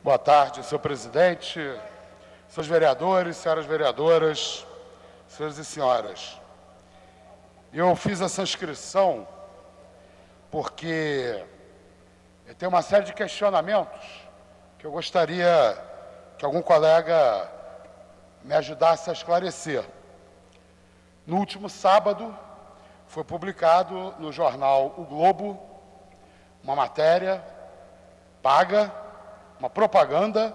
Boa tarde, senhor presidente, senhores vereadores, senhoras vereadoras, senhores e senhoras. Eu fiz essa inscrição porque eu tenho uma série de questionamentos que eu gostaria que algum colega me ajudasse a esclarecer. No último sábado, foi publicado no jornal O Globo uma matéria paga, uma propaganda,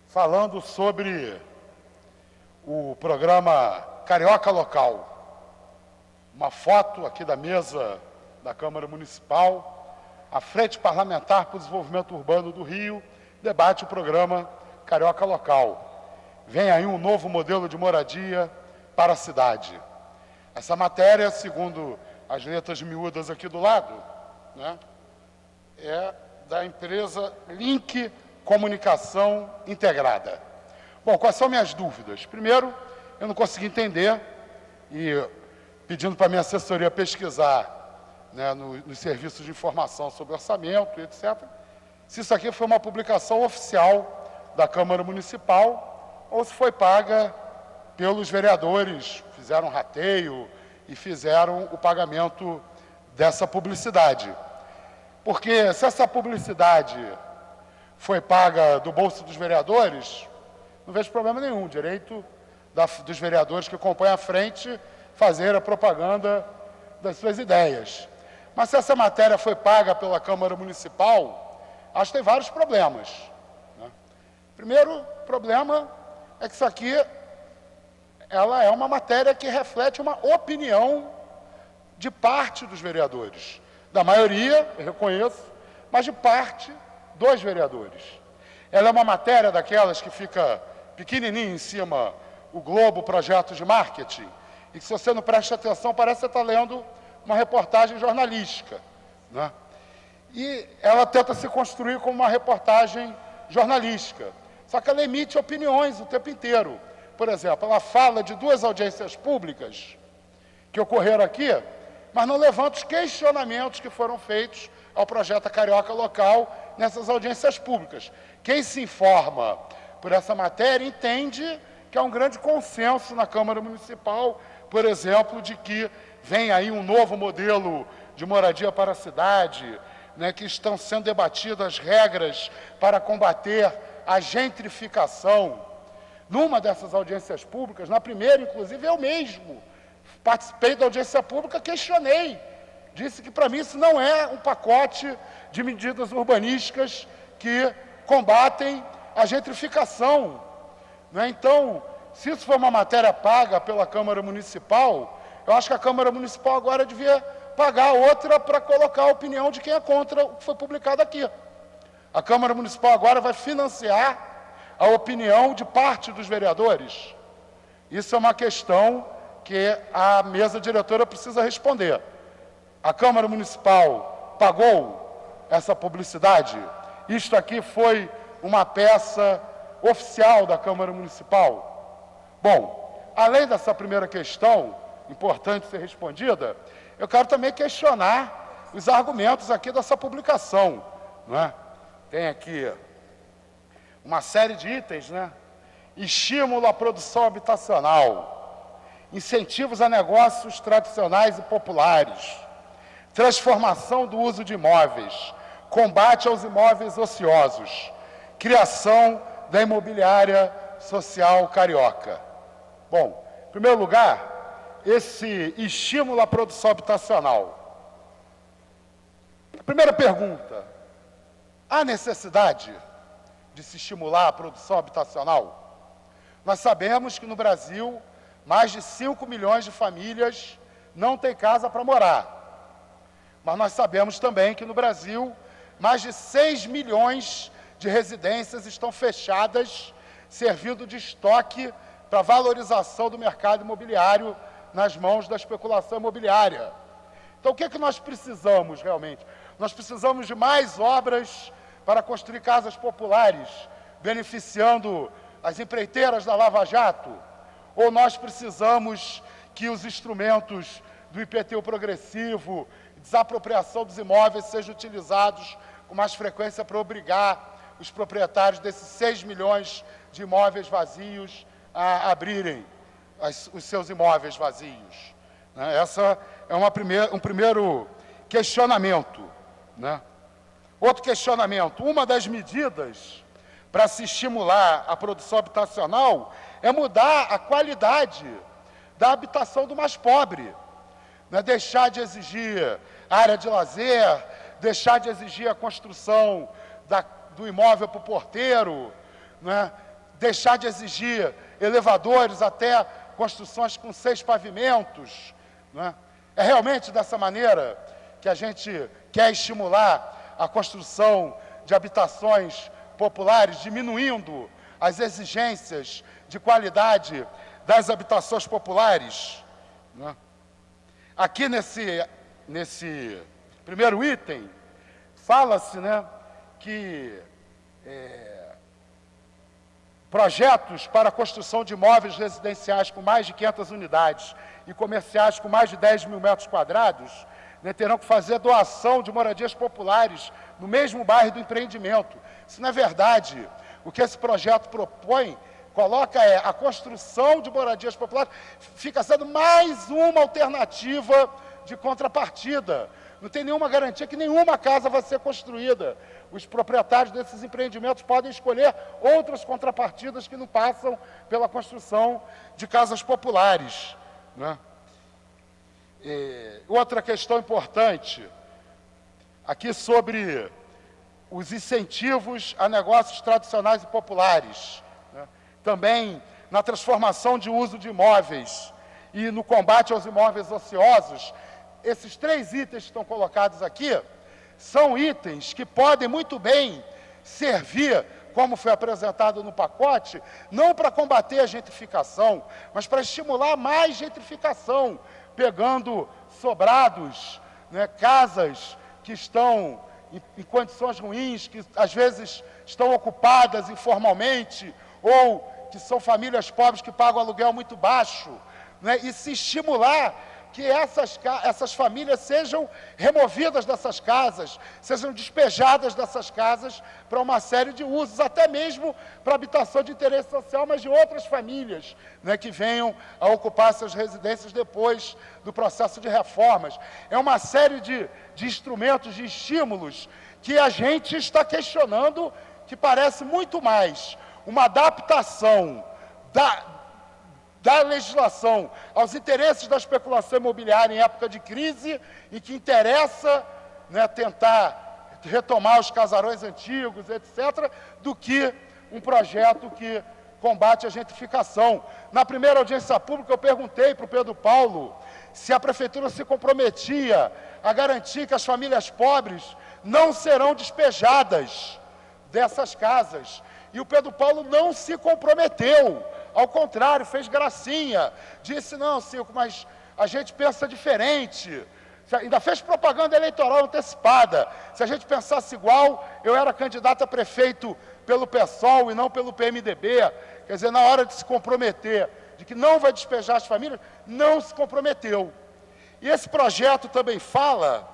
falando sobre o programa Carioca Local. Uma foto aqui da mesa da Câmara Municipal, a Frente Parlamentar para o Desenvolvimento Urbano do Rio debate o programa Carioca Local. Vem aí um novo modelo de moradia para a cidade. Essa matéria, segundo as letras miúdas aqui do lado, né, é da empresa Link Comunicação Integrada. Bom, quais são minhas dúvidas? Primeiro, eu não consegui entender, e pedindo para a minha assessoria pesquisar, né, nos serviços de informação sobre orçamento, etc., se isso aqui foi uma publicação oficial da Câmara Municipal ou se foi paga pelos vereadores, fizeram um rateio e fizeram o pagamento dessa publicidade. Porque se essa publicidade foi paga do bolso dos vereadores, não vejo problema nenhum, direito dos vereadores que compõem a frente fazer a propaganda das suas ideias. Mas se essa matéria foi paga pela Câmara Municipal, acho que tem vários problemas, né? Primeiro problema é que isso aqui ela é uma matéria que reflete uma opinião de parte dos vereadores. Da maioria, eu reconheço, mas de parte dos vereadores. Ela é uma matéria daquelas que fica pequenininha em cima, o Globo, projeto de marketing, e que se você não presta atenção, parece que você está lendo uma reportagem jornalística, né? E ela tenta se construir como uma reportagem jornalística, só que ela emite opiniões o tempo inteiro. Por exemplo, ela fala de 2 audiências públicas que ocorreram aqui, mas não levanta os questionamentos que foram feitos ao projeto Carioca Local nessas audiências públicas. Quem se informa por essa matéria entende que há um grande consenso na Câmara Municipal, por exemplo, de que vem aí um novo modelo de moradia para a cidade, né, que estão sendo debatidas regras para combater a gentrificação. Numa dessas audiências públicas, na primeira, inclusive, eu mesmo participei da audiência pública, questionei, disse que para mim isso não é um pacote de medidas urbanísticas que combatem a gentrificação, né? Então, se isso for uma matéria paga pela Câmara Municipal, eu acho que a Câmara Municipal agora devia pagar outra para colocar a opinião de quem é contra o que foi publicado aqui. A Câmara Municipal agora vai financiar a opinião de parte dos vereadores. Isso é uma questão que a mesa diretora precisa responder. A Câmara Municipal pagou essa publicidade? Isto aqui foi uma peça oficial da Câmara Municipal? Bom, além dessa primeira questão, importante ser respondida, eu quero também questionar os argumentos aqui dessa publicação, não é? Tem aqui uma série de itens, né? Estímulo à produção habitacional, incentivos a negócios tradicionais e populares, transformação do uso de imóveis, combate aos imóveis ociosos, criação da imobiliária social carioca. Bom, em primeiro lugar, esse estímulo à produção habitacional. A primeira pergunta: há necessidade de se estimular a produção habitacional? Nós sabemos que no Brasil, mais de 5 milhões de famílias não têm casa para morar. Mas nós sabemos também que no Brasil, mais de 6 milhões de residências estão fechadas, servindo de estoque para a valorização do mercado imobiliário nas mãos da especulação imobiliária. Então, o que é que nós precisamos realmente? Nós precisamos de mais obras para construir casas populares, beneficiando as empreiteiras da Lava Jato? Ou nós precisamos que os instrumentos do IPTU progressivo, desapropriação dos imóveis sejam utilizados com mais frequência para obrigar os proprietários desses 6 milhões de imóveis vazios a abrirem os seus imóveis vazios. Né? Essa é um primeiro questionamento. Né? Outro questionamento, uma das medidas para se estimular a produção habitacional é mudar a qualidade da habitação do mais pobre. Né? Deixar de exigir área de lazer, deixar de exigir a construção do imóvel para o porteiro, né? Deixar de exigir elevadores até construções com 6 pavimentos. Né? É realmente dessa maneira que a gente quer estimular a construção de habitações populares, diminuindo as exigências de qualidade das habitações populares? Né? Aqui nesse primeiro item, fala-se, né, que projetos para a construção de imóveis residenciais com mais de 500 unidades e comerciais com mais de 10 mil metros quadrados, né, terão que fazer doação de moradias populares no mesmo bairro do empreendimento. Isso não é verdade. O que esse projeto propõe, coloca a construção de moradias populares, fica sendo mais uma alternativa de contrapartida. Não tem nenhuma garantia que nenhuma casa vai ser construída. Os proprietários desses empreendimentos podem escolher outras contrapartidas que não passam pela construção de casas populares. Né? Outra questão importante, aqui sobre os incentivos a negócios tradicionais e populares. Né? Também na transformação de uso de imóveis e no combate aos imóveis ociosos. Esses 3 itens que estão colocados aqui são itens que podem muito bem servir, como foi apresentado no pacote, não para combater a gentrificação, mas para estimular mais gentrificação, pegando sobrados, né, casas que estão em condições ruins, que às vezes estão ocupadas informalmente, ou que são famílias pobres que pagam aluguel muito baixo, né, e se estimular que essas famílias sejam removidas dessas casas, sejam despejadas dessas casas para uma série de usos, até mesmo para habitação de interesse social, mas de outras famílias, né, que venham a ocupar suas residências depois do processo de reformas. É uma série de instrumentos, de estímulos, que a gente está questionando, que parece muito mais uma adaptação da legislação aos interesses da especulação imobiliária em época de crise, e que interessa, né, tentar retomar os casarões antigos, etc., do que um projeto que combate a gentrificação. Na primeira audiência pública, eu perguntei para o Pedro Paulo se a prefeitura se comprometia a garantir que as famílias pobres não serão despejadas dessas casas. E o Pedro Paulo não se comprometeu. Ao contrário, fez gracinha, disse, não, Cico, mas a gente pensa diferente. Ainda fez propaganda eleitoral antecipada. Se a gente pensasse igual, eu era candidato a prefeito pelo PSOL e não pelo PMDB. Quer dizer, na hora de se comprometer, de que não vai despejar as famílias, não se comprometeu. E esse projeto também fala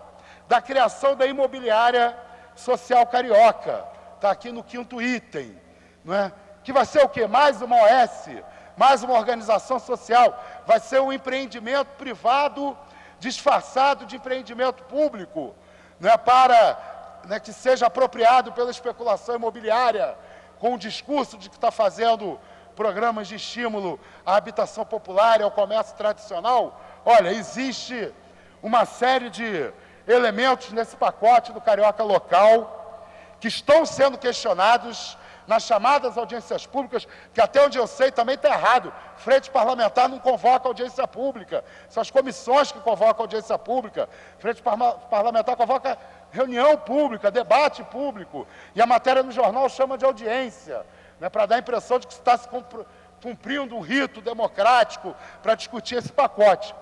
da criação da imobiliária social carioca. Está aqui no 5º item, não é? Que vai ser o quê? Mais uma OS, mais uma organização social, vai ser um empreendimento privado disfarçado de empreendimento público, né, para, né, que seja apropriado pela especulação imobiliária, com o discurso de que está fazendo programas de estímulo à habitação popular e ao comércio tradicional. Olha, existe uma série de elementos nesse pacote do Carioca Local que estão sendo questionados nas chamadas audiências públicas, que até onde eu sei também está errado. Frente parlamentar não convoca audiência pública, são as comissões que convocam audiência pública. Frente parlamentar convoca reunião pública, debate público, e a matéria no jornal chama de audiência, né, para dar a impressão de que está se cumprindo um rito democrático para discutir esse pacote.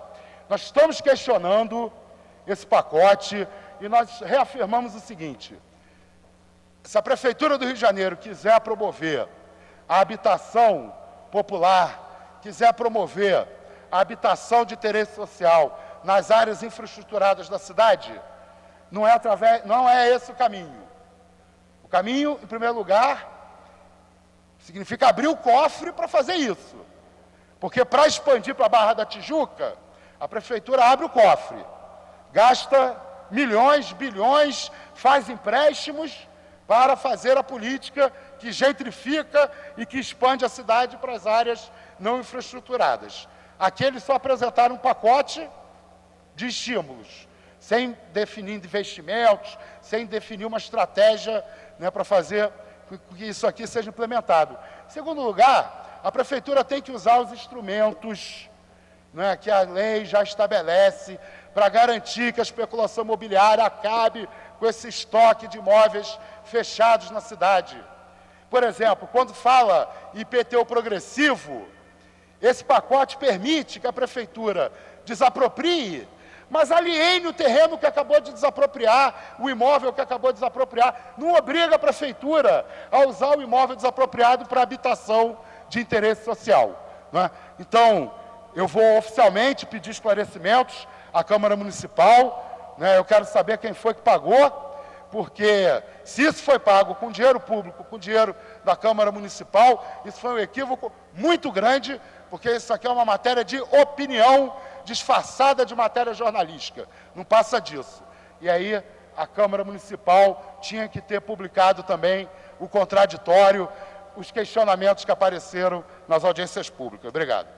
Nós estamos questionando esse pacote e nós reafirmamos o seguinte: se a Prefeitura do Rio de Janeiro quiser promover a habitação popular, quiser promover a habitação de interesse social nas áreas infraestruturadas da cidade, não é esse o caminho. O O caminho, em primeiro lugar, significa abrir o cofre para fazer isso. Porque para expandir para a Barra da Tijuca, a prefeitura abre o cofre, gasta milhões, bilhões, faz empréstimos para fazer a política que gentrifica e que expande a cidade para as áreas não infraestruturadas. Aqui eles só apresentaram um pacote de estímulos, sem definir investimentos, sem definir uma estratégia, né, para fazer com que isso aqui seja implementado. Em segundo lugar, a prefeitura tem que usar os instrumentos, né, que a lei já estabelece para garantir que a especulação imobiliária acabe com esse estoque de imóveis fechados na cidade. Por exemplo, quando fala em IPTU progressivo, esse pacote permite que a prefeitura desaproprie, mas aliene o terreno que acabou de desapropriar, o imóvel que acabou de desapropriar. Não obriga a prefeitura a usar o imóvel desapropriado para habitação de interesse social, né? Então, eu vou oficialmente pedir esclarecimentos à Câmara Municipal, né? Eu quero saber quem foi que pagou, porque se isso foi pago com dinheiro público, com dinheiro da Câmara Municipal, isso foi um equívoco muito grande, porque isso aqui é uma matéria de opinião disfarçada de matéria jornalística, não passa disso. E aí a Câmara Municipal tinha que ter publicado também o contraditório, os questionamentos que apareceram nas audiências públicas. Obrigado.